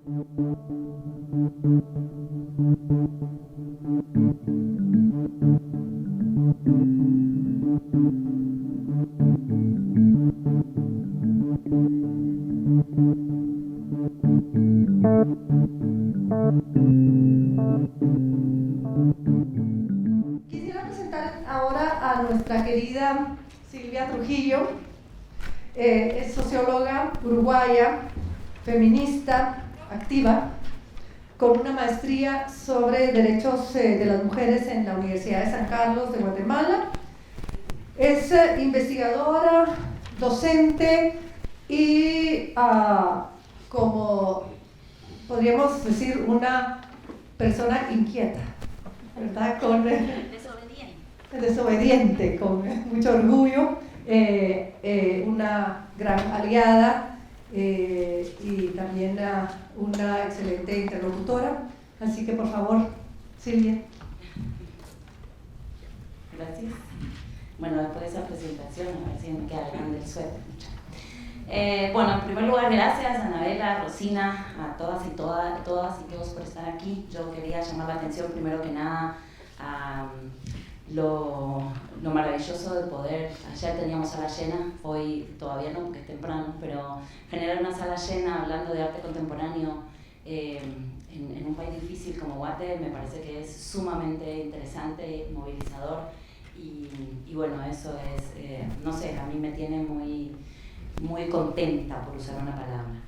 Quisiera presentar ahora a nuestra querida Silvia Trujillo. Es socióloga uruguaya, feminista, activa, con una maestría sobre derechos de las mujeres en la Universidad de San Carlos de Guatemala. Es investigadora, docente y, como podríamos decir, una persona inquieta, ¿verdad? Desobediente, con mucho orgullo, una gran aliada y también una excelente interlocutora. Así que, por favor, Silvia. Gracias. Bueno, después de esa presentación, a ver si me queda grande el suéter. Bueno, en primer lugar, gracias a Anabela, Rosina, a todas y todos por estar aquí. Yo quería llamar la atención, primero que nada, a lo maravilloso de poder, ayer teníamos sala llena, hoy todavía no porque es temprano, pero generar una sala llena hablando de arte contemporáneo en un país difícil como Guate me parece que es sumamente interesante, movilizador y bueno, eso es, no sé, a mí me tiene muy contenta, por usar una palabra.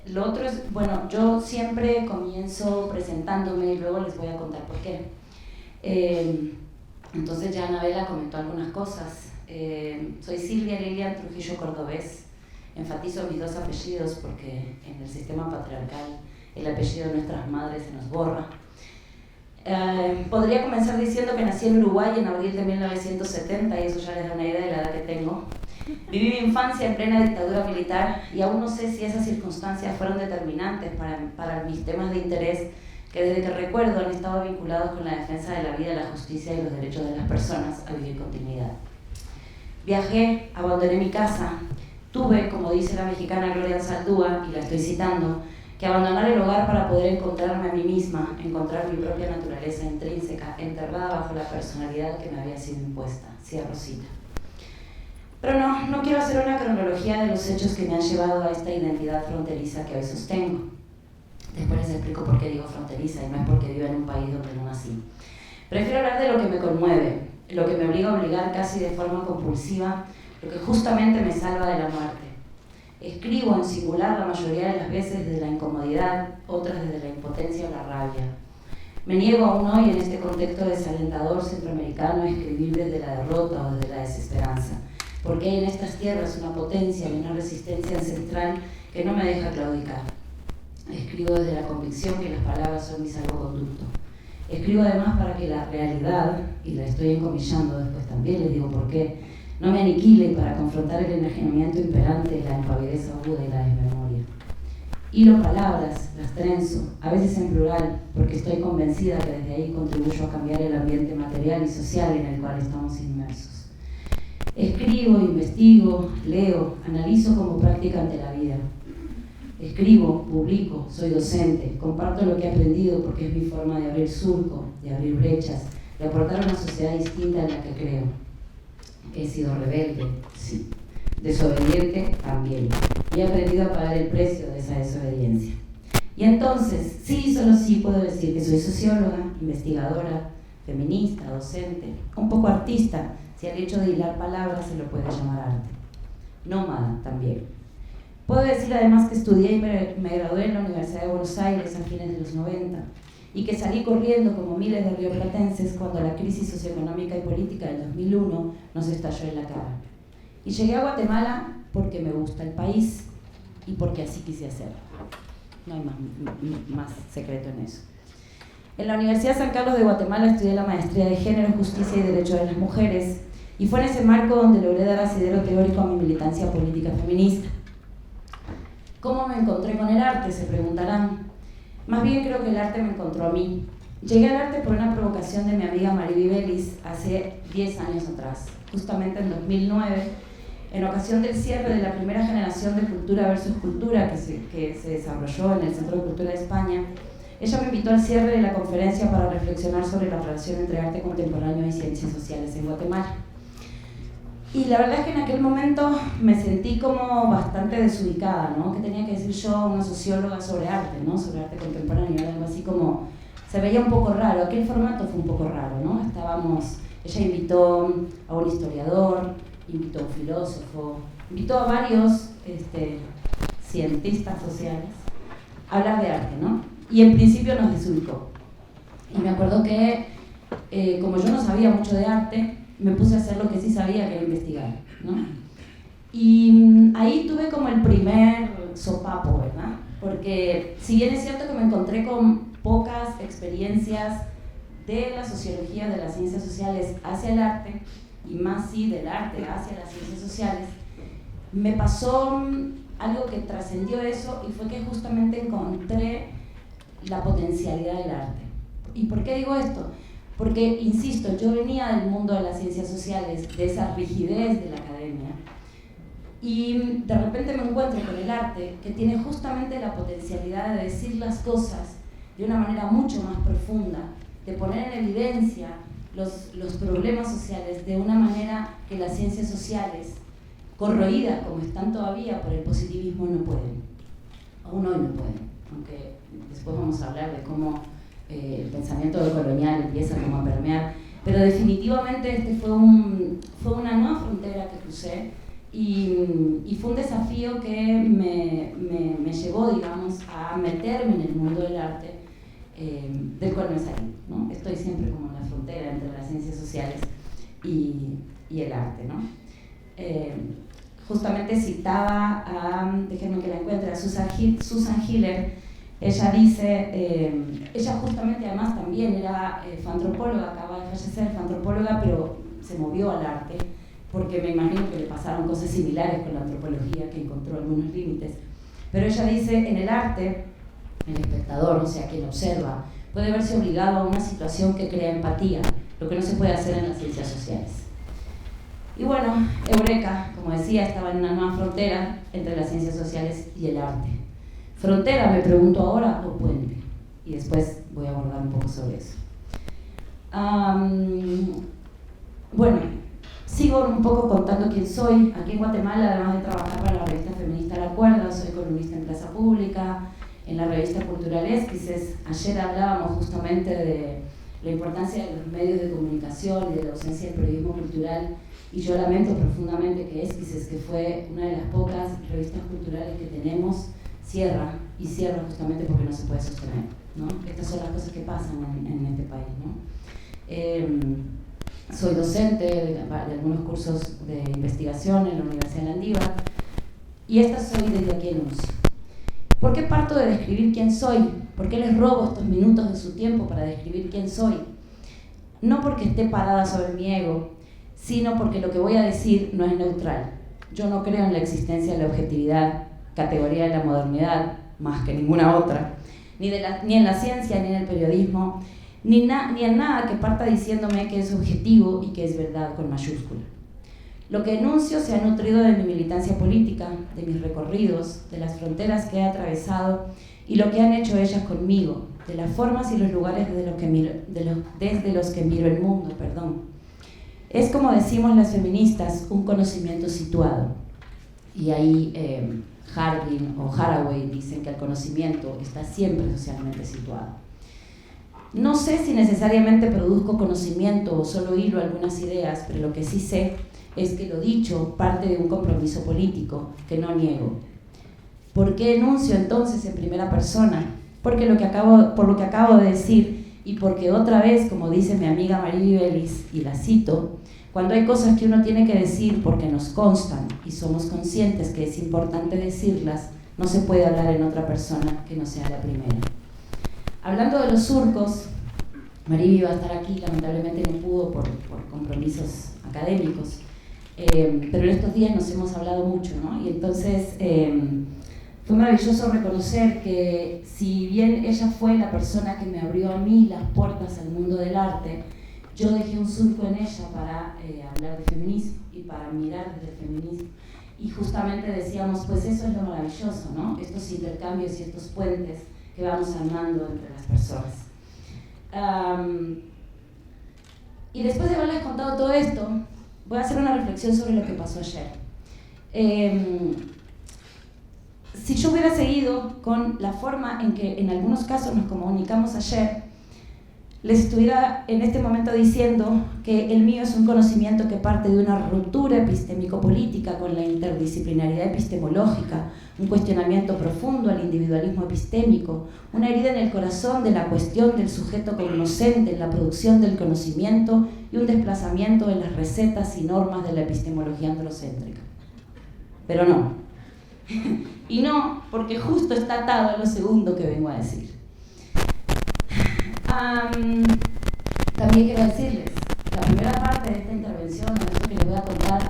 Lo otro es, bueno, yo siempre comienzo presentándome y luego les voy a contar por qué. Entonces ya Anabela comentó algunas cosas. Soy Silvia Lilian Trujillo Cordobés. Enfatizo mis dos apellidos porque en el sistema patriarcal el apellido de nuestras madres se nos borra. Podría comenzar diciendo que nací en Uruguay en abril de 1970 y eso ya les da una idea de la edad que tengo. Viví mi infancia en plena dictadura militar y aún no sé si esas circunstancias fueron determinantes para mis temas de interés que desde que recuerdo han estado vinculados con la defensa de la vida, la justicia y los derechos de las personas a vivir con dignidad. Viajé, abandoné mi casa, tuve, como dice la mexicana Gloria Anzaldúa, y la estoy citando, que abandonar el hogar para poder encontrarme a mí misma, encontrar mi propia naturaleza intrínseca, enterrada bajo la personalidad que me había sido impuesta. Cierro cita. Pero no quiero hacer una cronología de los hechos que me han llevado a esta identidad fronteriza que hoy sostengo. Después les explico por qué digo fronteriza y no es porque vivo en un país donde no nací. Prefiero hablar de lo que me conmueve, lo que me obliga a obligar casi de forma compulsiva, lo que justamente me salva de la muerte. Escribo en singular la mayoría de las veces desde la incomodidad, otras desde la impotencia o la rabia. Me niego aún hoy en este contexto desalentador centroamericano a escribir desde la derrota o desde la desesperanza, porque hay en estas tierras una potencia y una resistencia ancestral que no me deja claudicar. Escribo desde la convicción que las palabras son mi salvoconducto. Escribo además para que la realidad, y la estoy encomillando después también, les digo por qué, no me aniquile para confrontar el enajenamiento imperante, la impavidez aguda y la desmemoria. Hilo palabras, las trenzo, a veces en plural, porque estoy convencida que desde ahí contribuyo a cambiar el ambiente material y social en el cual estamos inmersos. Escribo, investigo, leo, analizo como práctica ante la vida. Escribo, publico, soy docente, comparto lo que he aprendido porque es mi forma de abrir surco, de abrir brechas, de aportar a una sociedad distinta en la que creo. He sido rebelde, sí. Desobediente, también. Y he aprendido a pagar el precio de esa desobediencia. Y entonces, sí, solo sí puedo decir que soy socióloga, investigadora, feminista, docente, un poco artista, si al hecho de hilar palabras se lo puede llamar arte. Nómada, también. Puedo decir además que estudié y me gradué en la Universidad de Buenos Aires a fines de los 90 y que salí corriendo como miles de rioplatenses cuando la crisis socioeconómica y política del 2001 nos estalló en la cara. Y llegué a Guatemala porque me gusta el país y porque así quise hacerlo. No hay más secreto en eso. En la Universidad San Carlos de Guatemala estudié la maestría de Género, Justicia y Derecho de las Mujeres y fue en ese marco donde logré dar asidero teórico a mi militancia política feminista. ¿Cómo me encontré con el arte?, se preguntarán. Más bien creo que el arte me encontró a mí. Llegué al arte por una provocación de mi amiga Mariby Vélez hace 10 años atrás. Justamente en 2009 en ocasión del cierre de la primera generación de Cultura versus Cultura que se desarrolló en el Centro de Cultura de España, ella me invitó al cierre de la conferencia para reflexionar sobre la relación entre arte contemporáneo y ciencias sociales en Guatemala. Y la verdad es que en aquel momento me sentí como bastante desubicada, ¿no? ¿Qué tenía que decir yo, una socióloga, sobre arte, ¿no? Sobre arte contemporáneo, algo así como... Se veía un poco raro, aquel formato fue un poco raro, ¿no? Ella invitó a un historiador, invitó a un filósofo, invitó a varios cientistas sociales a hablar de arte, ¿no? Y en principio nos desubicó. Y me acuerdo que, como yo no sabía mucho de arte, me puse a hacer lo que sí sabía, que era investigar, ¿no? Y ahí tuve como el primer sopapo, ¿verdad? Porque si bien es cierto que me encontré con pocas experiencias de la sociología, de las ciencias sociales hacia el arte, y más sí del arte hacia las ciencias sociales, me pasó algo que trascendió eso, y fue que justamente encontré la potencialidad del arte. ¿Y por qué digo esto? Porque, insisto, yo venía del mundo de las ciencias sociales, de esa rigidez de la academia, y de repente me encuentro con el arte que tiene justamente la potencialidad de decir las cosas de una manera mucho más profunda, de poner en evidencia los problemas sociales de una manera que las ciencias sociales, corroídas como están todavía por el positivismo, no pueden. Aún hoy no pueden, aunque después vamos a hablar de cómo el pensamiento colonial empieza como a permear, pero definitivamente fue una nueva frontera que crucé, y fue un desafío que me llevó, digamos, a meterme en el mundo del arte, del cual me salí, ¿no? Estoy siempre como en la frontera entre las ciencias sociales y el arte, ¿no? Justamente citaba déjenme que la encuentre, a Susan Hiller. Ella dice, ella justamente además también era fue antropóloga, acaba de fallecer, fue antropóloga, pero se movió al arte, porque me imagino que le pasaron cosas similares con la antropología, que encontró algunos límites. Pero ella dice, en el arte, el espectador, o sea, quien observa, puede verse obligado a una situación que crea empatía, lo que no se puede hacer en las ciencias sociales. Y bueno, Eureka, como decía, estaba en una nueva frontera entre las ciencias sociales y el arte. ¿Frontera, me pregunto ahora, o puente? Y después voy a abordar un poco sobre eso. Bueno, sigo un poco contando quién soy. Aquí en Guatemala, además de trabajar para la revista feminista La Cuerda, soy columnista en Plaza Pública, en la revista Cultural Esquisses. Ayer hablábamos justamente de la importancia de los medios de comunicación y de la ausencia del periodismo cultural, y yo lamento profundamente que Esquisses, que fue una de las pocas revistas culturales que tenemos, cierra justamente porque no se puede sostener, ¿no? Estas son las cosas que pasan en este país, ¿no? Soy docente de algunos cursos de investigación en la Universidad de Landívar, y esta soy desde aquí anuncio. ¿Por qué parto de describir quién soy? ¿Por qué les robo estos minutos de su tiempo para describir quién soy? No porque esté parada sobre mi ego, sino porque lo que voy a decir no es neutral. Yo no creo en la existencia de la objetividad, categoría de la modernidad, más que ninguna otra, ni en la ciencia, ni en el periodismo, ni en nada que parta diciéndome que es objetivo y que es verdad con mayúscula. Lo que enuncio se ha nutrido de mi militancia política, de mis recorridos, de las fronteras que he atravesado y lo que han hecho ellas conmigo, de las formas y los lugares desde los que miro el mundo, Es, como decimos las feministas, un conocimiento situado. Y ahí Hardin o Haraway dicen que el conocimiento está siempre socialmente situado. No sé si necesariamente produzco conocimiento o solo hilo algunas ideas, pero lo que sí sé es que lo dicho parte de un compromiso político que no niego. ¿Por qué enuncio entonces en primera persona? Por lo que acabo de decir, y porque otra vez, como dice mi amiga Mariby Bellis, y la cito, cuando hay cosas que uno tiene que decir porque nos constan y somos conscientes que es importante decirlas, no se puede hablar en otra persona que no sea la primera. Hablando de los surcos, Mariby iba a estar aquí, lamentablemente no pudo por compromisos académicos, pero en estos días nos hemos hablado mucho, ¿no? Y entonces fue maravilloso reconocer que si bien ella fue la persona que me abrió a mí las puertas al mundo del arte, yo dejé un surco en ella para hablar de feminismo. y para mirar desde el feminismo. Y justamente decíamos, pues eso es lo maravilloso, ¿no? Estos intercambios y estos puentes que vamos armando entre las personas. Y después de haberles contado todo esto, voy a hacer una reflexión sobre lo que pasó ayer. Si yo hubiera seguido con la forma en que en algunos casos nos comunicamos ayer, les estuviera en este momento diciendo que el mío es un conocimiento que parte de una ruptura epistémico-política con la interdisciplinaridad epistemológica, un cuestionamiento profundo al individualismo epistémico, una herida en el corazón de la cuestión del sujeto cognoscente en la producción del conocimiento y un desplazamiento en las recetas y normas de la epistemología androcéntrica. Pero no. Y no, porque justo está atado a lo segundo que vengo a decir. También quiero decirles, la primera parte de esta intervención, de esto que les voy a contar,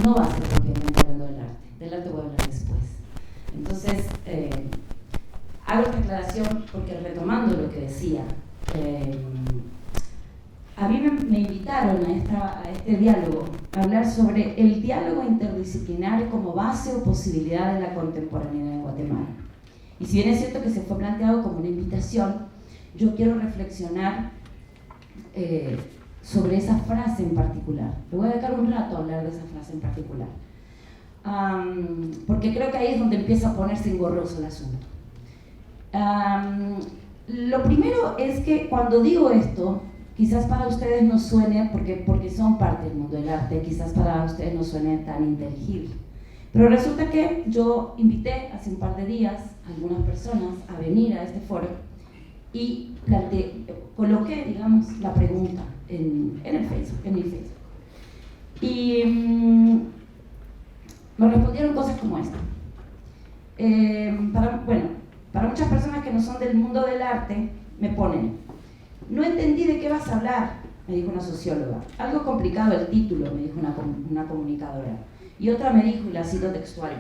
no va a ser propiamente hablando del arte voy a hablar después. Entonces, hago esta aclaración porque retomando lo que decía, a mí me invitaron a este diálogo a hablar sobre el diálogo interdisciplinario como base o posibilidad de la contemporaneidad en Guatemala. Y si bien es cierto que se fue planteado como una invitación, yo quiero reflexionar sobre esa frase en particular. Le voy a dedicar un rato a hablar de esa frase en particular, porque creo que ahí es donde empieza a ponerse engorroso el asunto. Lo primero es que cuando digo esto, quizás para ustedes no suene, porque son parte del mundo del arte, quizás para ustedes no suene tan inteligible. Pero resulta que yo invité hace un par de días a algunas personas a venir a este foro y coloqué, digamos, la pregunta en el Facebook, en mi Facebook. Y me respondieron cosas como esta. Para muchas personas que no son del mundo del arte, me ponen: no entendí de qué vas a hablar, me dijo una socióloga. Algo complicado el título, me dijo una comunicadora. Y otra me dijo, y la cito textual: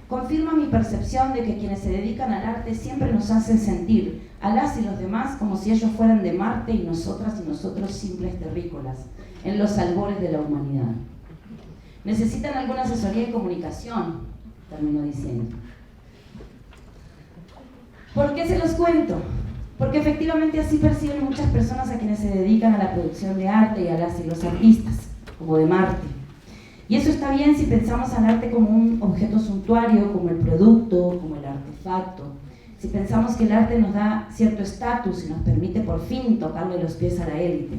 confirma mi percepción de que quienes se dedican al arte siempre nos hacen sentir a las y los demás como si ellos fueran de Marte y nosotras y nosotros simples terrícolas, en los albores de la humanidad. Necesitan alguna asesoría de comunicación, terminó diciendo. ¿Por qué se los cuento? Porque efectivamente así perciben muchas personas a quienes se dedican a la producción de arte y a las y los artistas, como de Marte. Y eso está bien si pensamos al arte como un objeto suntuario, como el producto, como el artefacto. Si pensamos que el arte nos da cierto estatus y nos permite por fin tocarle los pies a la élite.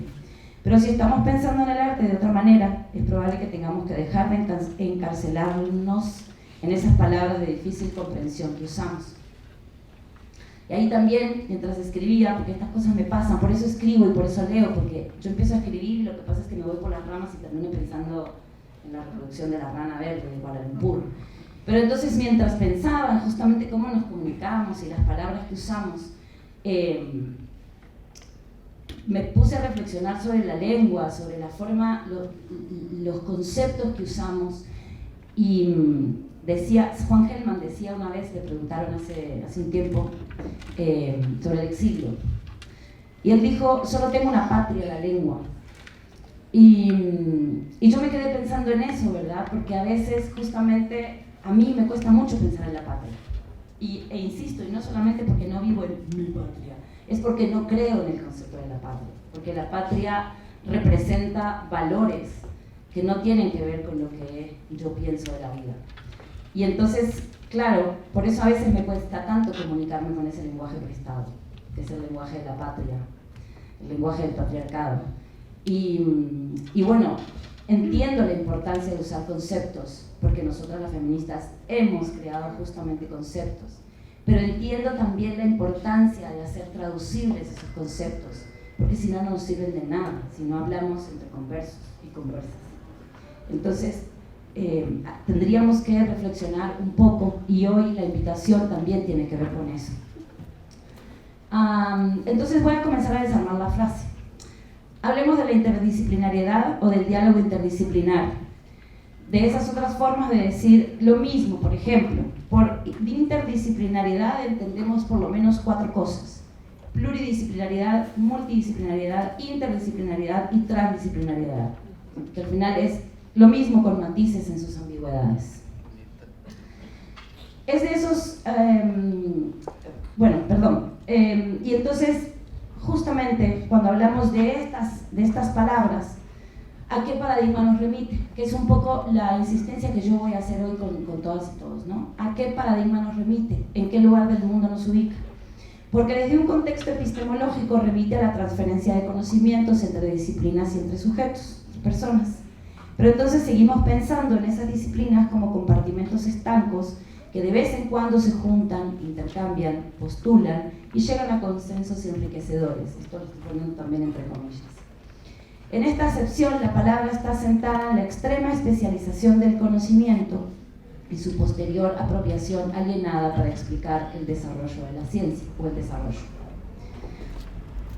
Pero si estamos pensando en el arte de otra manera, es probable que tengamos que dejar de encarcelarnos en esas palabras de difícil comprensión que usamos. Y ahí también, mientras escribía, porque estas cosas me pasan, por eso escribo y por eso leo, porque yo empiezo a escribir y lo que pasa es que me voy por las ramas y termino pensando en la reproducción de la rana verde de Kuala Lumpur. Pero entonces, mientras pensaba justamente cómo nos comunicamos y las palabras que usamos, me puse a reflexionar sobre la lengua, sobre la forma, los conceptos que usamos. Y Juan Gelman decía una vez, le preguntaron hace un tiempo sobre el exilio. Y él dijo: solo tengo una patria, la lengua. Y yo me quedé pensando en eso, ¿verdad? Porque a veces justamente a mí me cuesta mucho pensar en la patria. E insisto, y no solamente porque no vivo en mi patria, es porque no creo en el concepto de la patria. Porque la patria representa valores que no tienen que ver con lo que yo pienso de la vida. Y entonces, claro, por eso a veces me cuesta tanto comunicarme con ese lenguaje prestado, que es el lenguaje de la patria, el lenguaje del patriarcado. Y bueno, entiendo la importancia de usar conceptos, porque nosotras las feministas hemos creado justamente conceptos, pero entiendo también la importancia de hacer traducibles esos conceptos, porque si no, no nos sirven de nada, si no hablamos entre conversos y conversas. Entonces, tendríamos que reflexionar un poco, y hoy la invitación también tiene que ver con eso. Entonces voy a comenzar a desarmar la frase. Hablemos de la interdisciplinariedad o del diálogo interdisciplinar, de esas otras formas de decir lo mismo. Por ejemplo, por interdisciplinariedad entendemos por lo menos 4 cosas: pluridisciplinariedad, multidisciplinariedad, interdisciplinariedad y transdisciplinariedad, que al final es Lo mismo con matices en sus ambigüedades. Es de esos... y entonces, justamente, cuando hablamos de estas palabras, ¿a qué paradigma nos remite? Que es un poco la insistencia que yo voy a hacer hoy con todas y todos, ¿no? ¿A qué paradigma nos remite? ¿En qué lugar del mundo nos ubica? Porque desde un contexto epistemológico remite a la transferencia de conocimientos entre disciplinas y entre sujetos, personas. Pero entonces seguimos pensando en esas disciplinas como compartimentos estancos que de vez en cuando se juntan, intercambian, postulan y llegan a consensos enriquecedores. Esto lo estoy poniendo también entre comillas. En esta acepción, la palabra está sentada en la extrema especialización del conocimiento y su posterior apropiación alienada para explicar el desarrollo de la ciencia o el desarrollo.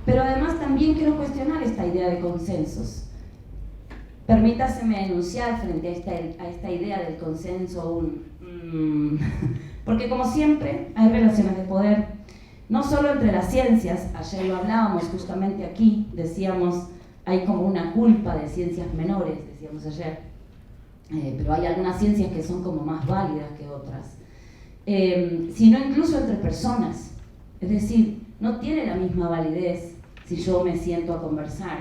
Pero además también quiero cuestionar esta idea de consensos. Permítaseme enunciar frente a esta idea del consenso porque como siempre hay relaciones de poder, no solo entre las ciencias, ayer lo hablábamos justamente aquí, decíamos, hay como una culpa de ciencias menores, decíamos ayer, pero hay algunas ciencias que son como más válidas que otras, sino incluso entre personas, es decir, no tiene la misma validez si yo me siento a conversar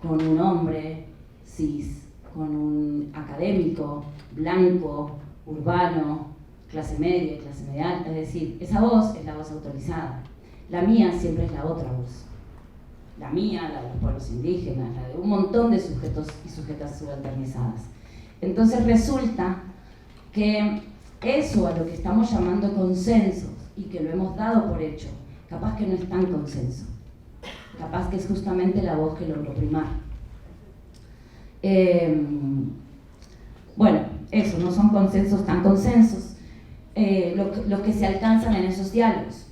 con un hombre cis, con un académico, blanco, urbano, clase media, clase media alta, es decir, esa voz es la voz autorizada, la mía siempre es la otra voz. La mía, la de los pueblos indígenas, la de un montón de sujetos y sujetas subalternizadas. Entonces resulta que eso a lo que estamos llamando consenso y que lo hemos dado por hecho, capaz que no es tan consenso, capaz que es justamente la voz que logró primar. Eso, no son consensos tan consensos los que se alcanzan en esos diálogos.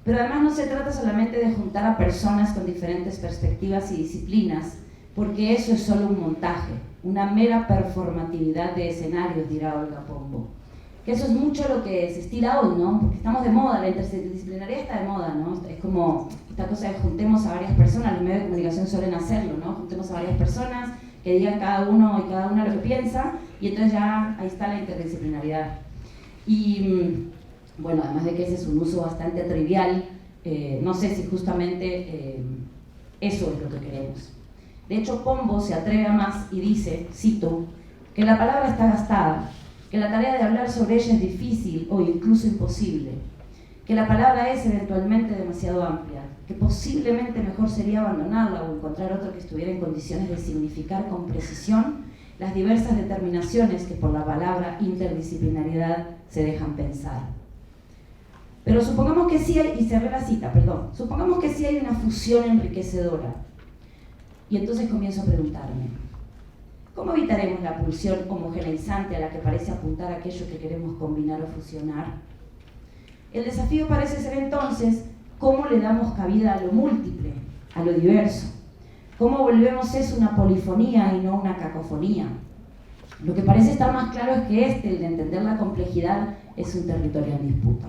Pero además no se trata solamente de juntar a personas con diferentes perspectivas y disciplinas, porque eso es solo un montaje, una mera performatividad de escenarios, dirá Olga Pombo. Que eso es mucho lo que se estila hoy, ¿no? Porque estamos de moda, la interdisciplinaridad está de moda, ¿no? Es como esta cosa de juntemos a varias personas, los medios de comunicación suelen hacerlo, ¿no? Juntemos a varias personas, que digan cada uno y cada una lo que piensa, y entonces ya ahí está la interdisciplinaridad. Y además de que ese es un uso bastante trivial, no sé si justamente eso es lo que queremos. De hecho, Pombo se atreve a más y dice, cito, que la palabra está gastada, que la tarea de hablar sobre ella es difícil o incluso imposible, que la palabra es eventualmente demasiado amplia, que posiblemente mejor sería abandonarla o encontrar otro que estuviera en condiciones de significar con precisión las diversas determinaciones que por la palabra interdisciplinaridad se dejan pensar. Pero supongamos que sí hay, y cerré la cita, supongamos que sí hay una fusión enriquecedora. Y entonces comienzo a preguntarme, ¿cómo evitaremos la pulsión homogeneizante a la que parece apuntar aquello que queremos combinar o fusionar? El desafío parece ser entonces, ¿cómo le damos cabida a lo múltiple, a lo diverso? ¿Cómo volvemos eso una polifonía y no una cacofonía? Lo que parece estar más claro es que el de entender la complejidad, es un territorio en disputa.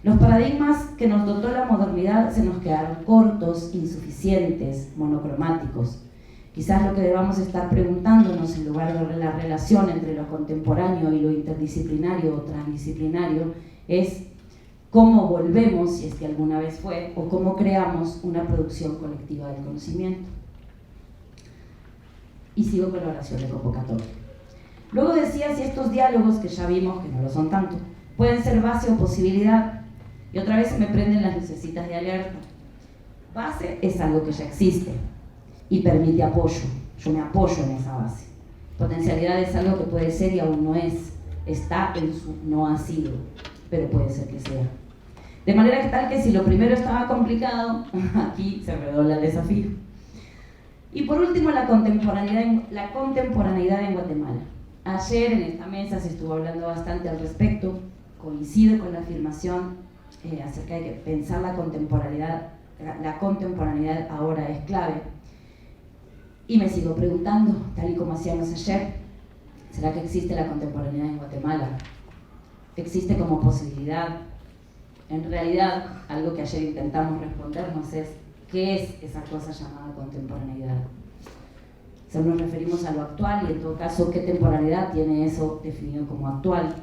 Los paradigmas que nos dotó la modernidad se nos quedaron cortos, insuficientes, monocromáticos. Quizás lo que debamos estar preguntándonos en lugar de la relación entre lo contemporáneo y lo interdisciplinario o transdisciplinario es cómo volvemos, si es que alguna vez fue, o cómo creamos una producción colectiva del conocimiento. Y sigo con la oración de convocatoria. Luego decía si estos diálogos, que ya vimos que no lo son tanto, pueden ser base o posibilidad, y otra vez se me prenden las lucecitas de alerta. Base es algo que ya existe y permite apoyo. Yo me apoyo en esa base. Potencialidad es algo que puede ser y aún no es. Está en su no ha sido, pero puede ser que sea. De manera tal que si lo primero estaba complicado, aquí se redobla el desafío. Y por último, la contemporaneidad en Guatemala. Ayer en esta mesa se estuvo hablando bastante al respecto. Coincido con la afirmación acerca de que pensar la contemporaneidad ahora es clave. Y me sigo preguntando, tal y como hacíamos ayer, ¿será que existe la contemporaneidad en Guatemala? ¿Existe como posibilidad? En realidad, algo que ayer intentamos respondernos es, ¿qué es esa cosa llamada contemporaneidad? sea, nos referimos a lo actual y en todo caso qué temporalidad tiene eso definido como actual.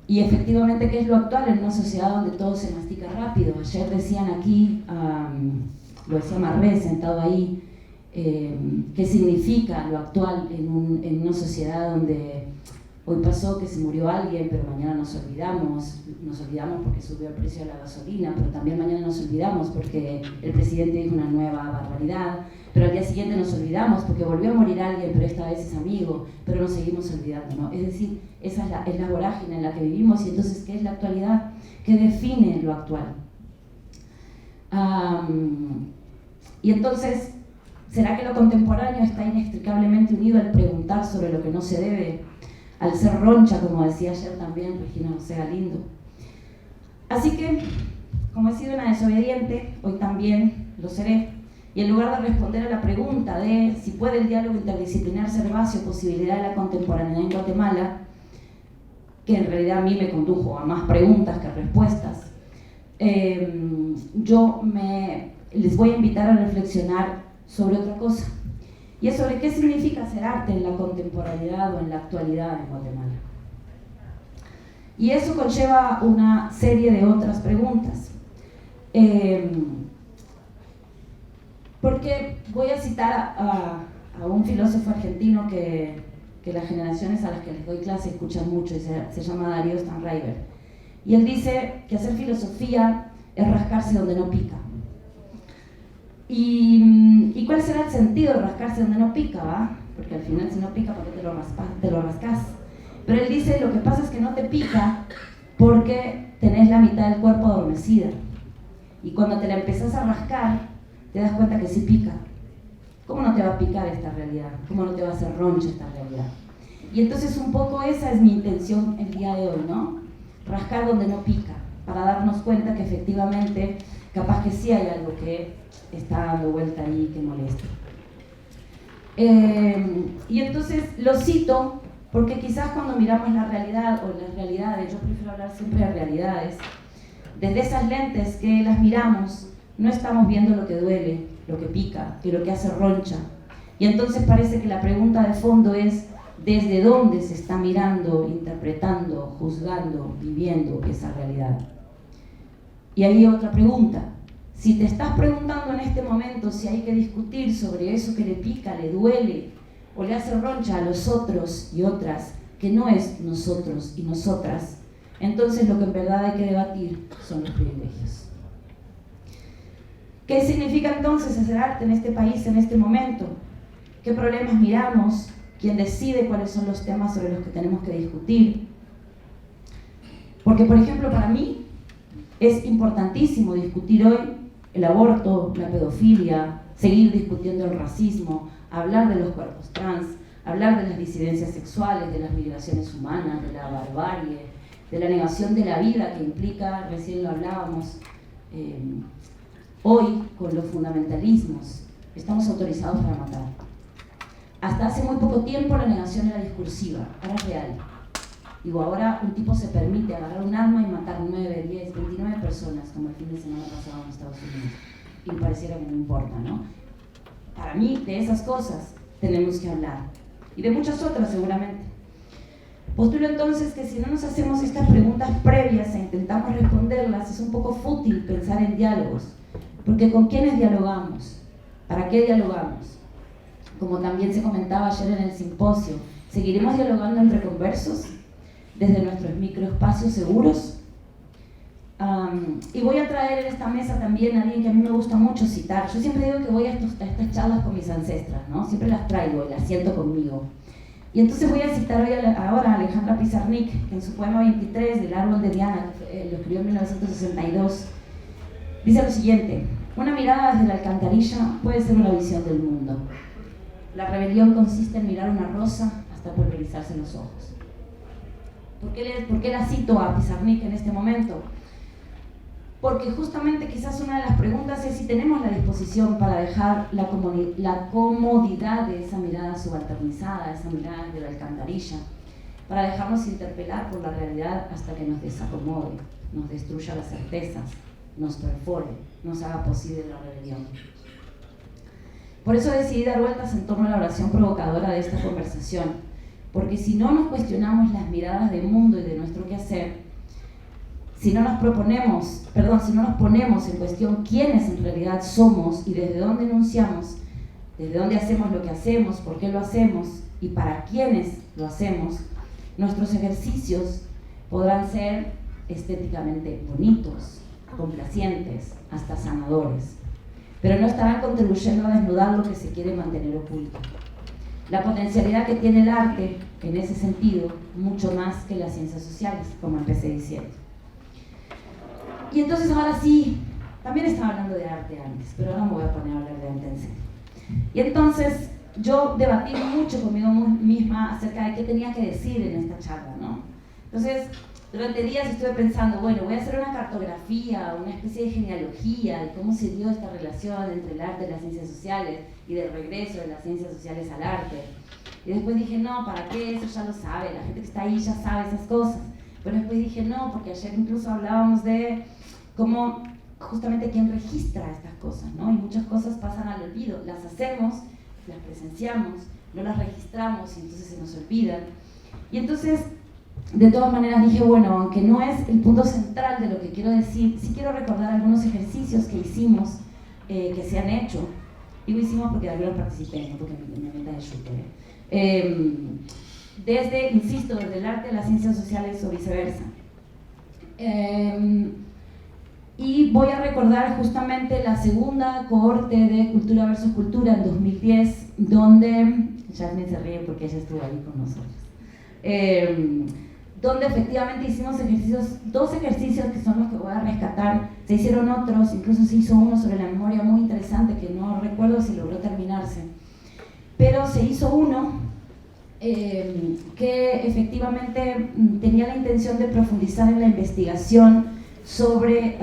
Y efectivamente, ¿qué es lo actual en una sociedad donde todo se mastica rápido? Ayer decían aquí, lo decía Marré sentado ahí, qué significa lo actual en una sociedad donde hoy pasó que se murió alguien, pero mañana nos olvidamos porque subió el precio de la gasolina, pero también mañana nos olvidamos porque el presidente dijo una nueva barbaridad, pero al día siguiente nos olvidamos porque volvió a morir alguien, pero esta vez es amigo, pero nos seguimos olvidando, ¿no? Es decir, esa es la vorágine en la que vivimos. Y entonces, ¿qué es la actualidad? ¿Qué define lo actual? Y entonces, ¿será que lo contemporáneo está inextricablemente unido al preguntar sobre lo que no se debe? Al ser roncha, como decía ayer también Regina José Galindo. Así que, como he sido una desobediente, hoy también lo seré, y en lugar de responder a la pregunta de si puede el diálogo interdisciplinar ser base o posibilidad de la contemporaneidad en Guatemala, que en realidad a mí me condujo a más preguntas que respuestas, les voy a invitar a reflexionar sobre otra cosa, y es sobre qué significa hacer arte en la contemporaneidad o en la actualidad en Guatemala. Y eso conlleva una serie de otras preguntas. Porque voy a citar a un filósofo argentino que las generaciones a las que les doy clase escuchan mucho, y se llama Darío Stanraiver. Y él dice que hacer filosofía es rascarse donde no pica. ¿Y cuál será el sentido de rascarse donde no pica, va? Porque al final, si no pica, ¿para qué te lo rascas? Pero él dice, lo que pasa es que no te pica porque tenés la mitad del cuerpo adormecida. Y cuando te la empezás a rascar, te das cuenta que sí pica. ¿Cómo no te va a picar esta realidad? ¿Cómo no te va a hacer roncha esta realidad? Y entonces un poco esa es mi intención el día de hoy, ¿no? Rascar donde no pica, para darnos cuenta que efectivamente, capaz que sí hay algo que está dando vuelta ahí que molesta. Y entonces lo cito porque quizás cuando miramos la realidad o las realidades, yo prefiero hablar siempre de realidades, desde esas lentes que las miramos, no estamos viendo lo que duele, lo que pica, que lo que hace roncha. Y entonces parece que la pregunta de fondo es ¿desde dónde se está mirando, interpretando, juzgando, viviendo esa realidad? Y ahí otra pregunta. Si te estás preguntando en este momento si hay que discutir sobre eso que le pica, le duele o le hace roncha a los otros y otras, que no es nosotros y nosotras, entonces lo que en verdad hay que debatir son los privilegios. ¿Qué significa entonces hacer arte en este país en este momento? ¿Qué problemas miramos? ¿Quién decide cuáles son los temas sobre los que tenemos que discutir? Porque, por ejemplo, para mí es importantísimo discutir hoy el aborto, la pedofilia, seguir discutiendo el racismo, hablar de los cuerpos trans, hablar de las disidencias sexuales, de las migraciones humanas, de la barbarie, de la negación de la vida que implica, recién lo hablábamos, hoy con los fundamentalismos, estamos autorizados para matar. Hasta hace muy poco tiempo la negación era discursiva, ahora es real. Digo, ahora un tipo se permite agarrar un arma y matar 9, 10, 29 personas, como el fin de semana pasado en Estados Unidos. Y pareciera que no importa, ¿no? Para mí, de esas cosas tenemos que hablar. Y de muchas otras, seguramente. Postulo entonces que si no nos hacemos estas preguntas previas e intentamos responderlas, es un poco fútil pensar en diálogos. Porque ¿con quiénes dialogamos? ¿Para qué dialogamos? Como también se comentaba ayer en el simposio, ¿seguiremos dialogando entre conversos? Desde nuestros microespacios seguros. Y voy a traer en esta mesa también a alguien que a mí me gusta mucho citar. Yo siempre digo que voy a estas charlas con mis ancestras, ¿no? Siempre las traigo y las siento conmigo. Y entonces voy a citar ahora a Alejandra Pizarnik, que en su poema 23 del árbol de Diana, lo escribió en 1962, dice lo siguiente: una mirada desde la alcantarilla puede ser una visión del mundo. La rebelión consiste en mirar una rosa hasta pulverizarse los ojos. ¿Por qué la cito a Pizarnik en este momento? Porque justamente quizás una de las preguntas es si tenemos la disposición para dejar la comodidad de esa mirada subalternizada, esa mirada de la alcantarilla, para dejarnos interpelar por la realidad hasta que nos desacomode, nos destruya las certezas, nos perfore, nos haga posible la rebelión. Por eso decidí dar vueltas en torno a la oración provocadora de esta conversación, porque si no nos cuestionamos las miradas del mundo y de nuestro quehacer, si no nos ponemos en cuestión quiénes en realidad somos y desde dónde enunciamos, desde dónde hacemos lo que hacemos, por qué lo hacemos y para quiénes lo hacemos, nuestros ejercicios podrán ser estéticamente bonitos, complacientes, hasta sanadores, pero no estarán contribuyendo a desnudar lo que se quiere mantener oculto. La potencialidad que tiene el arte, en ese sentido, mucho más que las ciencias sociales, como empecé diciendo. Y entonces ahora sí, también estaba hablando de arte antes, pero ahora me voy a poner a hablar de arte en serio. Y entonces yo debatí mucho conmigo misma acerca de qué tenía que decir en esta charla, ¿no? Entonces, durante días estuve pensando, bueno, voy a hacer una cartografía, una especie de genealogía de cómo se dio esta relación entre el arte y las ciencias sociales y del regreso de las ciencias sociales al arte. Y después dije, no, ¿para qué? Eso ya lo sabe, la gente que está ahí ya sabe esas cosas. Pero después dije, no, porque ayer incluso hablábamos de cómo justamente quién registra estas cosas, ¿no? Y muchas cosas pasan al olvido, las hacemos, las presenciamos, no las registramos y entonces se nos olvidan. Y entonces, de todas maneras dije, bueno, aunque no es el punto central de lo que quiero decir, sí quiero recordar algunos ejercicios que hicimos, que se han hecho. Digo hicimos porque algunos participé, no porque me meta de shooter. Insisto, desde el arte a las ciencias sociales o viceversa. Y voy a recordar justamente la segunda cohorte de Cultura versus Cultura en 2010, donde, Jasmine se ríe porque ella estuvo ahí con nosotros, donde efectivamente hicimos dos ejercicios que son los que voy a rescatar. Se hicieron otros, incluso se hizo uno sobre la memoria muy interesante que no recuerdo si logró terminarse, pero se hizo uno que efectivamente tenía la intención de profundizar en la investigación sobre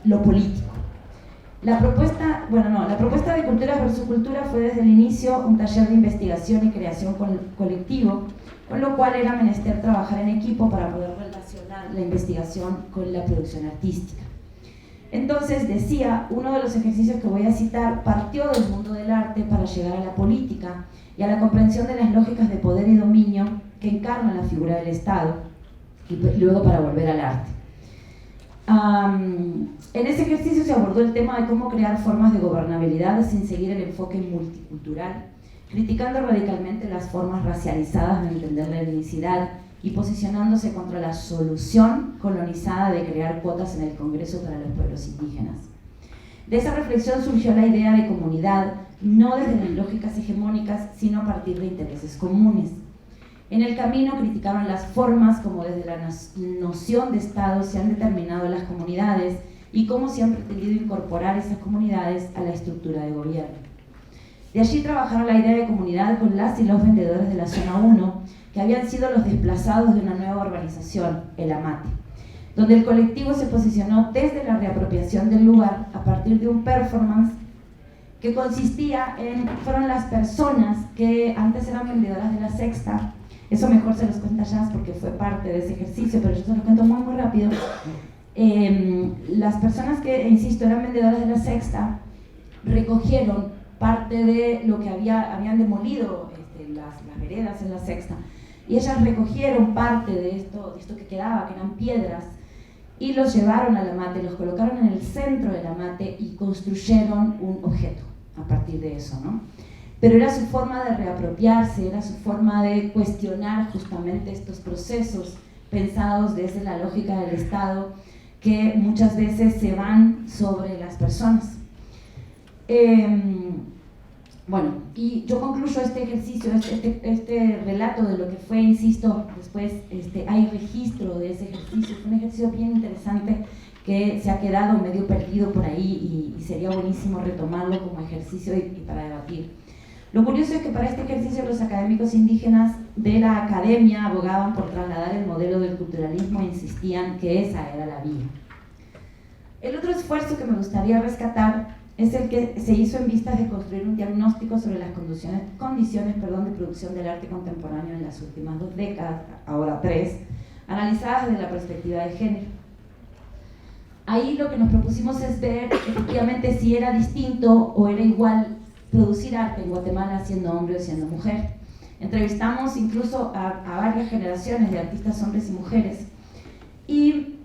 lo político. La propuesta de Cultura versus Cultura fue desde el inicio un taller de investigación y creación colectivo, con lo cual era menester trabajar en equipo para poder relacionar la investigación con la producción artística. Entonces, decía, uno de los ejercicios que voy a citar partió del mundo del arte para llegar a la política y a la comprensión de las lógicas de poder y dominio que encarnan la figura del Estado, y luego para volver al arte. En ese ejercicio se abordó el tema de cómo crear formas de gobernabilidad sin seguir el enfoque multicultural, criticando radicalmente las formas racializadas de entender la etnicidad y posicionándose contra la solución colonizada de crear cuotas en el Congreso para los pueblos indígenas. De esa reflexión surgió la idea de comunidad, no desde las lógicas hegemónicas, sino a partir de intereses comunes. En el camino criticaron las formas como desde la noción de Estado se han determinado las comunidades y cómo se han pretendido incorporar esas comunidades a la estructura de gobierno. De allí trabajaron la idea de comunidad con las y los vendedores de la zona 1, que habían sido los desplazados de una nueva urbanización, el Amate, donde el colectivo se posicionó desde la reapropiación del lugar a partir de un performance que consistía fueron las personas que antes eran vendedoras de la Sexta. Eso mejor se los cuenta Jazz porque fue parte de ese ejercicio, pero yo se lo cuento muy rápido. Las personas que, insisto, eran vendedoras de la Sexta recogieron parte de lo que habían demolido las veredas en la Sexta, y ellas recogieron parte de esto que quedaba, que eran piedras, y los llevaron al Amate, los colocaron en el centro del Amate y construyeron un objeto a partir de eso, ¿no? Pero era su forma de reapropiarse, era su forma de cuestionar justamente estos procesos pensados desde la lógica del Estado que muchas veces se van sobre las personas. Bueno, y yo concluyo este ejercicio, este relato de lo que fue, insisto, después hay registro de ese ejercicio. Fue un ejercicio bien interesante que se ha quedado medio perdido por ahí y sería buenísimo retomarlo como ejercicio y para debatir. Lo curioso es que para este ejercicio los académicos indígenas de la academia abogaban por trasladar el modelo del culturalismo e insistían que esa era la vía. El otro esfuerzo que me gustaría rescatar es el que se hizo en vistas de construir un diagnóstico sobre las condiciones de producción del arte contemporáneo en las últimas 2 décadas, ahora 3, analizadas desde la perspectiva de género. Ahí lo que nos propusimos es ver efectivamente si era distinto o era igual producir arte en Guatemala siendo hombre o siendo mujer. Entrevistamos incluso a varias generaciones de artistas hombres y mujeres y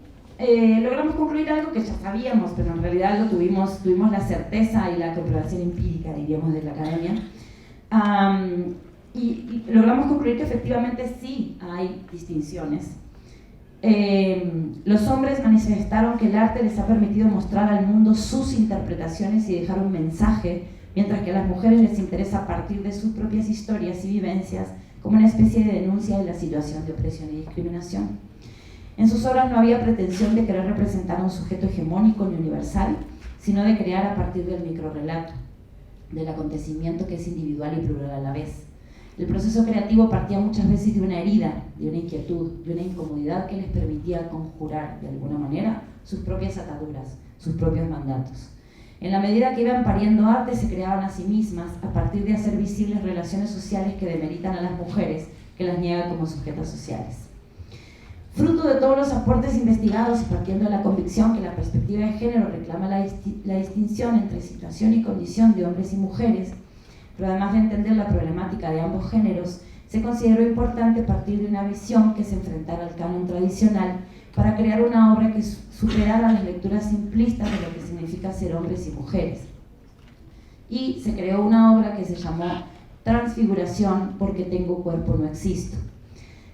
logramos concluir algo que ya sabíamos, pero en realidad lo tuvimos la certeza y la comprobación empírica, diríamos, de la academia. Y logramos concluir que efectivamente sí hay distinciones. Los hombres manifestaron que el arte les ha permitido mostrar al mundo sus interpretaciones y dejar un mensaje, mientras que a las mujeres les interesa a partir de sus propias historias y vivencias como una especie de denuncia de la situación de opresión y discriminación. En sus obras no había pretensión de querer representar a un sujeto hegemónico ni universal, sino de crear a partir del microrrelato, del acontecimiento que es individual y plural a la vez. El proceso creativo partía muchas veces de una herida, de una inquietud, de una incomodidad que les permitía conjurar, de alguna manera, sus propias ataduras, sus propios mandatos. En la medida que iban pariendo arte, se creaban a sí mismas a partir de hacer visibles relaciones sociales que demeritan a las mujeres, que las niegan como sujetas sociales. Fruto de todos los aportes investigados y partiendo de la convicción que la perspectiva de género reclama la distinción entre situación y condición de hombres y mujeres, pero además de entender la problemática de ambos géneros, se consideró importante partir de una visión que se enfrentara al canon tradicional para crear una obra que superara las lecturas simplistas de lo que significa ser hombres y mujeres. Y se creó una obra que se llamó Transfiguración porque tengo cuerpo no existo,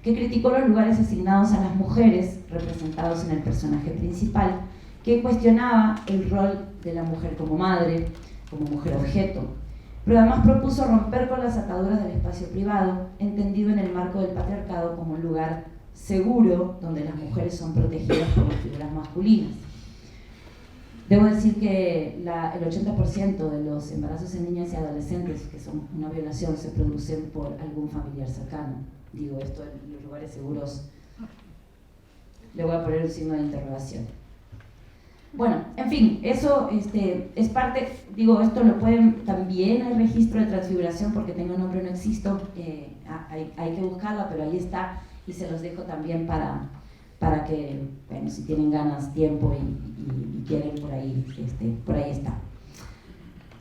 que criticó los lugares asignados a las mujeres, representados en el personaje principal, que cuestionaba el rol de la mujer como madre, como mujer objeto, pero además propuso romper con las ataduras del espacio privado, entendido en el marco del patriarcado como un lugar seguro donde las mujeres son protegidas por las figuras masculinas. Debo decir que el 80% de los embarazos en niñas y adolescentes, que son una violación, se producen por algún familiar cercano. Digo esto en los lugares seguros, le voy a poner un signo de interrogación. Bueno, en fin, eso es parte, digo, esto lo pueden, también hay registro de transfiguración porque tengo nombre no existo, hay que buscarla, pero ahí está y se los dejo también para que, bueno, si tienen ganas, tiempo y quieren, por ahí está.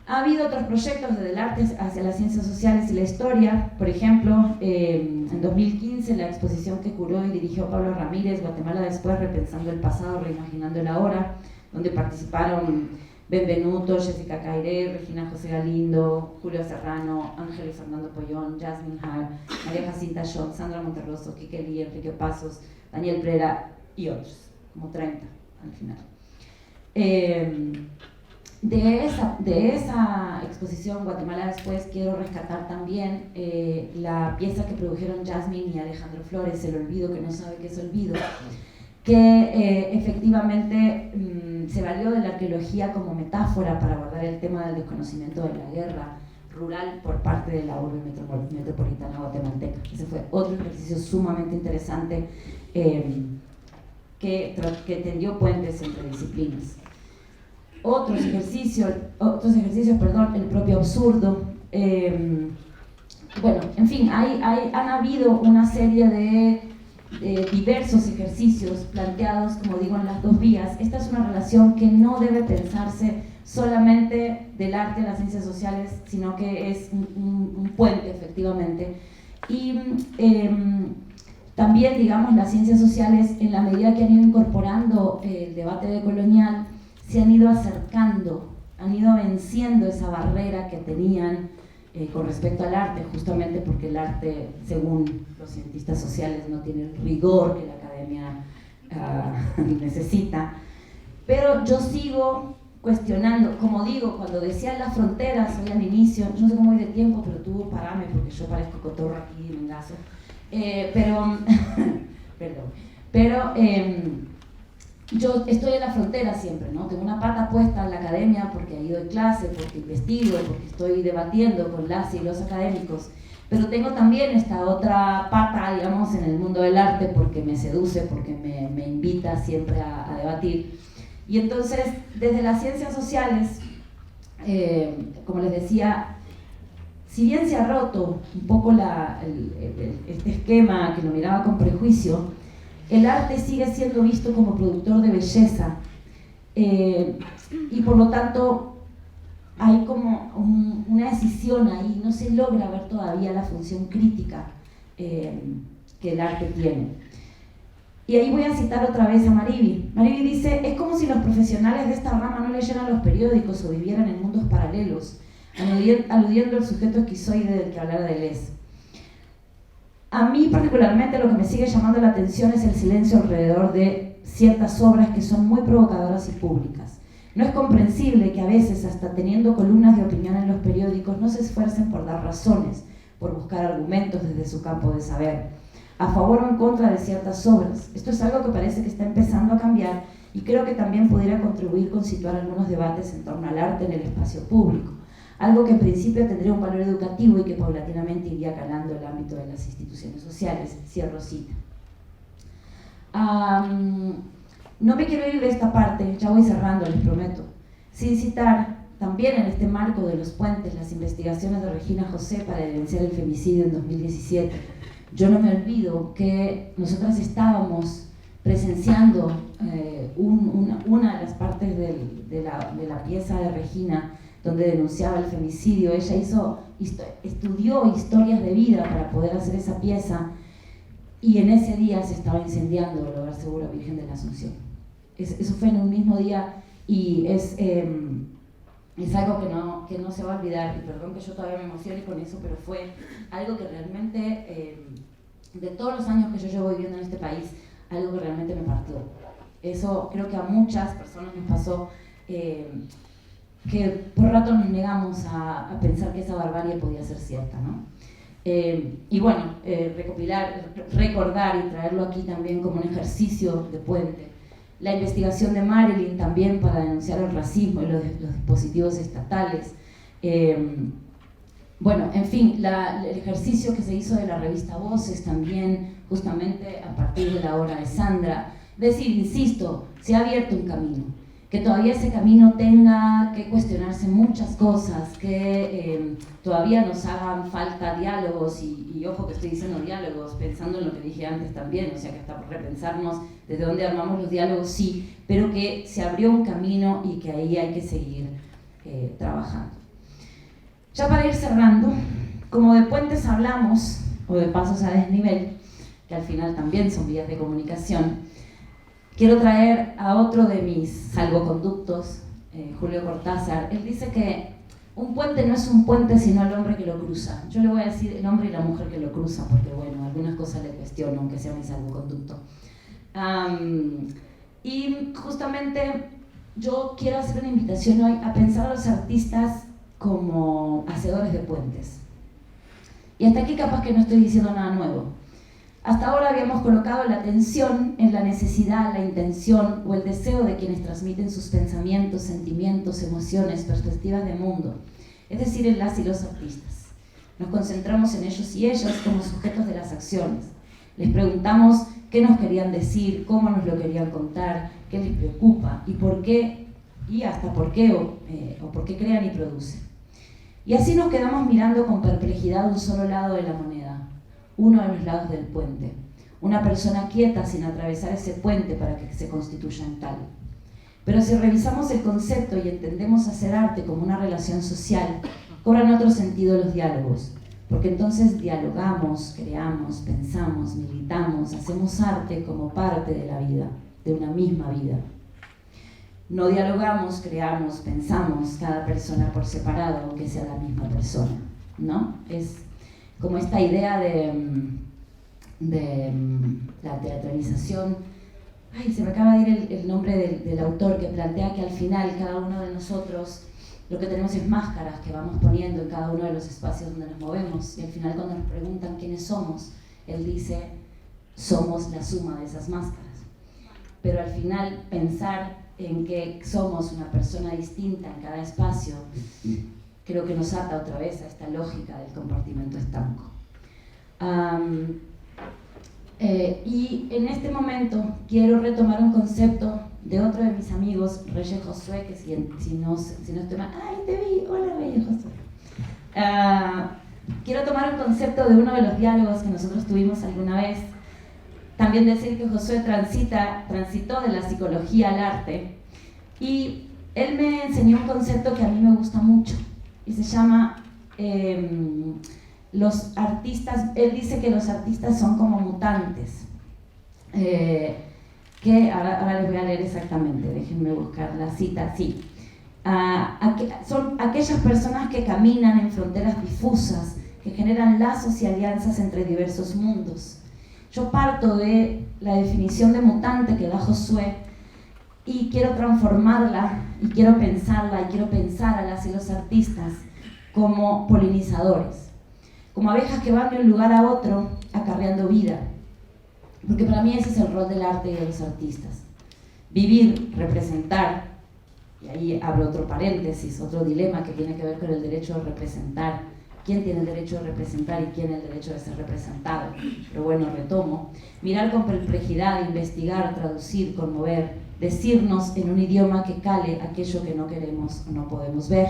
Ha habido otros proyectos desde el arte hacia las ciencias sociales y la historia. Por ejemplo, en 2015 la exposición que curó y dirigió Pablo Ramírez, Guatemala después, repensando el pasado, reimaginando el ahora, donde participaron Benvenuto, Jessica Cairé, Regina José Galindo, Julio Serrano, Ángeles Fernando Pollón, Jasmine Hall, María Jacinta Schott, Sandra Monterroso, Quique Lee, Enrique Pasos, Daniel Prera y otros, como 30 al final. De esa exposición, Guatemala después, quiero rescatar también la pieza que produjeron Jasmine y Alejandro Flores, El olvido que no sabe qué es olvido, que efectivamente se valió de la arqueología como metáfora para abordar el tema del desconocimiento de la guerra rural por parte de la urbe metropolitana guatemalteca. Ese fue otro ejercicio sumamente interesante que tendió puentes entre disciplinas. Otros ejercicios, el propio absurdo. Bueno, en fin, han habido una serie de diversos ejercicios planteados, como digo, en las dos vías. Esta es una relación que no debe pensarse solamente del arte a las ciencias sociales, sino que es un puente, efectivamente. Y también, digamos, las ciencias sociales, en la medida que han ido incorporando el debate decolonial, se han ido acercando, han ido venciendo esa barrera que tenían con respecto al arte, justamente porque el arte, según los cientistas sociales, no tiene el rigor que la academia necesita. Pero yo sigo cuestionando, como digo, cuando decían las fronteras hoy al inicio, no sé cómo voy de tiempo, pero tú parame porque yo parezco cotorro aquí de mengazo. Yo estoy en la frontera siempre, ¿no? Tengo una pata puesta en la academia porque he ido de clase, porque investigo, porque estoy debatiendo con las y los académicos, pero tengo también esta otra pata, digamos, en el mundo del arte porque me seduce, porque me invita siempre a debatir. Y entonces, desde las ciencias sociales, como les decía, si bien se ha roto un poco este esquema que lo miraba con prejuicio, el arte sigue siendo visto como productor de belleza y por lo tanto hay como una decisión ahí, no se logra ver todavía la función crítica que el arte tiene. Y ahí voy a citar otra vez a Mariby. Mariby dice: es como si los profesionales de esta rama no leyeran los periódicos o vivieran en mundos paralelos, aludiendo al sujeto esquizoide del que hablara Deleuze. A mí particularmente lo que me sigue llamando la atención es el silencio alrededor de ciertas obras que son muy provocadoras y públicas. No es comprensible que a veces, hasta teniendo columnas de opinión en los periódicos, no se esfuercen por dar razones, por buscar argumentos desde su campo de saber, a favor o en contra de ciertas obras. Esto es algo que parece que está empezando a cambiar y creo que también pudiera contribuir con situar algunos debates en torno al arte en el espacio público, algo que en principio tendría un valor educativo y que paulatinamente iría calando el ámbito de las instituciones sociales. Cierro cita. No me quiero ir de esta parte, ya voy cerrando, les prometo, sin citar también en este marco de los puentes las investigaciones de Regina José para evidenciar el femicidio en 2017. Yo no me olvido que nosotras estábamos presenciando una de las partes de la pieza de Regina donde denunciaba el femicidio. Ella estudió historias de vida para poder hacer esa pieza, y en ese día se estaba incendiando el Hogar Seguro Virgen de la Asunción. Eso fue en un mismo día, y es algo que no se va a olvidar, y perdón que yo todavía me emocione con eso, pero fue algo que realmente, de todos los años que yo llevo viviendo en este país, algo que realmente me partió. Eso creo que a muchas personas nos pasó, que por rato nos negamos a pensar que esa barbarie podía ser cierta, ¿no? Y bueno, recordar y traerlo aquí también como un ejercicio de puente. La investigación de Marilyn también para denunciar el racismo y los dispositivos estatales. Bueno, en fin, el ejercicio que se hizo de la revista Voces también, justamente a partir de la obra de Sandra. Es decir, insisto, se ha abierto un camino, que todavía ese camino tenga que cuestionarse muchas cosas, que todavía nos hagan falta diálogos, y ojo que estoy diciendo diálogos, pensando en lo que dije antes también, o sea que hasta por repensarnos desde dónde armamos los diálogos, sí, pero que se abrió un camino y que ahí hay que seguir trabajando. Ya para ir cerrando, como de puentes hablamos, o de pasos a desnivel, que al final también son vías de comunicación, quiero traer a otro de mis salvoconductos, Julio Cortázar. Él dice que un puente no es un puente sino el hombre que lo cruza. Yo le voy a decir el hombre y la mujer que lo cruzan, porque bueno, algunas cosas le cuestiono, aunque sea mi salvoconducto. Y justamente yo quiero hacer una invitación hoy a pensar a los artistas como hacedores de puentes. Y hasta aquí capaz que no estoy diciendo nada nuevo. Hasta ahora habíamos colocado la atención en la necesidad, la intención o el deseo de quienes transmiten sus pensamientos, sentimientos, emociones, perspectivas de mundo, es decir, en las y los artistas. Nos concentramos en ellos y ellas como sujetos de las acciones. Les preguntamos qué nos querían decir, cómo nos lo querían contar, qué les preocupa y por qué, y hasta por qué o por qué crean y producen. Y así nos quedamos mirando con perplejidad un solo lado de la moneda, uno de los lados del puente, una persona quieta sin atravesar ese puente para que se constituya en tal. Pero si revisamos el concepto y entendemos hacer arte como una relación social, cobran otro sentido los diálogos, porque entonces dialogamos, creamos, pensamos, militamos, hacemos arte como parte de la vida, de una misma vida. No dialogamos, creamos, pensamos, cada persona por separado, aunque sea la misma persona, ¿no? Es como esta idea de la teatralización. Ay, se me acaba de ir el nombre del autor, que plantea que al final cada uno de nosotros lo que tenemos es máscaras que vamos poniendo en cada uno de los espacios donde nos movemos, y al final cuando nos preguntan quiénes somos, él dice, somos la suma de esas máscaras. Pero al final pensar en que somos una persona distinta en cada espacio, creo que nos ata otra vez a esta lógica del compartimento estanco. Y en este momento quiero retomar un concepto de otro de mis amigos, Reyes Josué, que si no estoy mal, ¡ay, te vi! Hola, Reyes Josué. Quiero tomar un concepto de uno de los diálogos que nosotros tuvimos alguna vez. También decir que Josué transitó de la psicología al arte, y él me enseñó un concepto que a mí me gusta mucho y se llama los artistas. Él dice que los artistas son como mutantes, que ahora les voy a leer exactamente, déjenme buscar la cita, sí. Son aquellas personas que caminan en fronteras difusas, que generan lazos y alianzas entre diversos mundos. Yo parto de la definición de mutante que da Josué y quiero transformarla y quiero pensarla y quiero pensar a las y los artistas como polinizadores, como abejas que van de un lugar a otro acarreando vida, porque para mí ese es el rol del arte y de los artistas: vivir, representar. Y ahí abro otro paréntesis, otro dilema que tiene que ver con el derecho a representar. ¿Quién tiene el derecho a representar y quién el derecho de ser representado? Pero bueno, retomo. Mirar con perplejidad, investigar, traducir, conmover, decirnos en un idioma que cale aquello que no queremos o no podemos ver.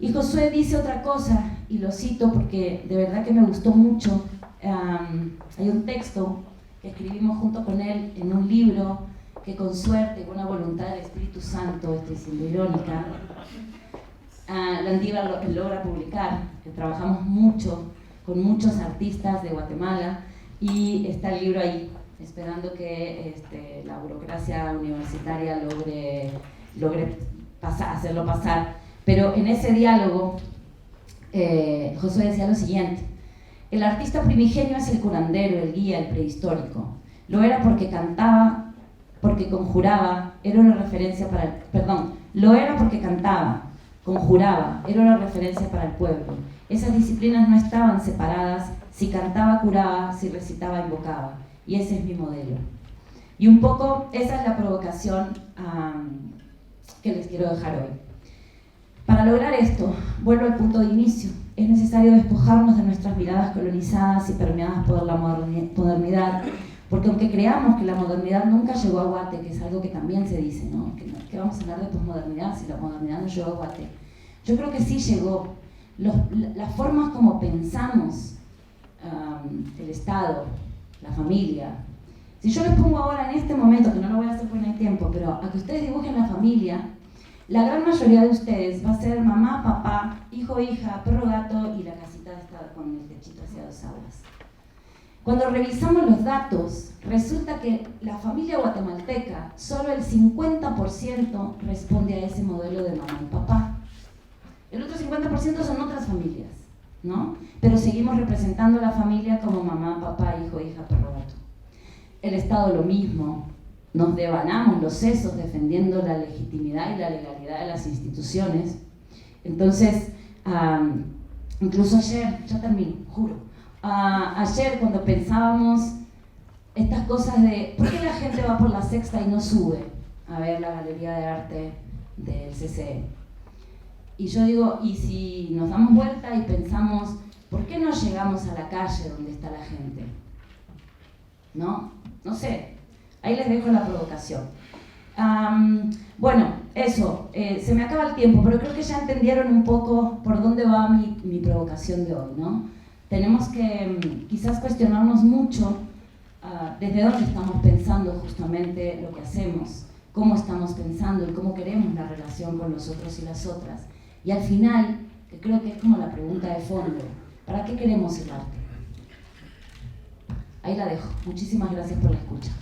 Y Josué dice otra cosa, y lo cito porque de verdad que me gustó mucho. Hay un texto que escribimos junto con él en un libro que con suerte y buena voluntad del Espíritu Santo, estoy siendo irónica, la Andiva logra publicar, que trabajamos mucho con muchos artistas de Guatemala, y está el libro ahí, esperando que la burocracia universitaria logre hacerlo pasar. Pero en ese diálogo, Josué decía lo siguiente: el artista primigenio es el curandero, el guía, el prehistórico. Lo era porque cantaba, porque conjuraba, era una referencia para lo era porque cantaba, conjuraba, era una referencia para el pueblo. Esas disciplinas no estaban separadas: si cantaba, curaba; si recitaba, invocaba. Y ese es mi modelo. Y un poco esa es la provocación que les quiero dejar hoy. Para lograr esto, vuelvo al punto de inicio. Es necesario despojarnos de nuestras miradas colonizadas y permeadas por la modernidad, porque aunque creamos que la modernidad nunca llegó a Guate, que es algo que también se dice, ¿no? Que vamos a hablar de posmodernidad si la modernidad no llegó a Guate. Yo creo que sí llegó. Las formas como pensamos el Estado, la familia. Si yo les pongo ahora en este momento, que no lo voy a hacer porque no hay tiempo, pero a que ustedes dibujen la familia, la gran mayoría de ustedes va a ser mamá, papá, hijo, hija, perro, gato y la casita esta con el techito hacia 2 aguas. Cuando revisamos los datos, resulta que la familia guatemalteca, solo el 50% responde a ese modelo de mamá y papá. El otro 50% son otras familias, ¿no? Pero seguimos representando a la familia como mamá, papá, hijo, hija, perro, gato. El Estado lo mismo. Nos devanamos los sesos defendiendo la legitimidad y la legalidad de las instituciones. Entonces, incluso ayer, ya termino, juro, ayer cuando pensábamos estas cosas de ¿por qué la gente va por la Sexta y no sube a ver la galería de arte del CCE? Y yo digo, y si nos damos vuelta y pensamos, ¿por qué no llegamos a la calle donde está la gente? ¿No? No sé. Ahí les dejo la provocación. Bueno, eso, se me acaba el tiempo, pero creo que ya entendieron un poco por dónde va mi provocación de hoy, ¿no? Tenemos que quizás cuestionarnos mucho desde dónde estamos pensando justamente lo que hacemos, cómo estamos pensando y cómo queremos la relación con los otros y las otras. Y al final, que creo que es como la pregunta de fondo, ¿para qué queremos el arte? Ahí la dejo. Muchísimas gracias por la escucha.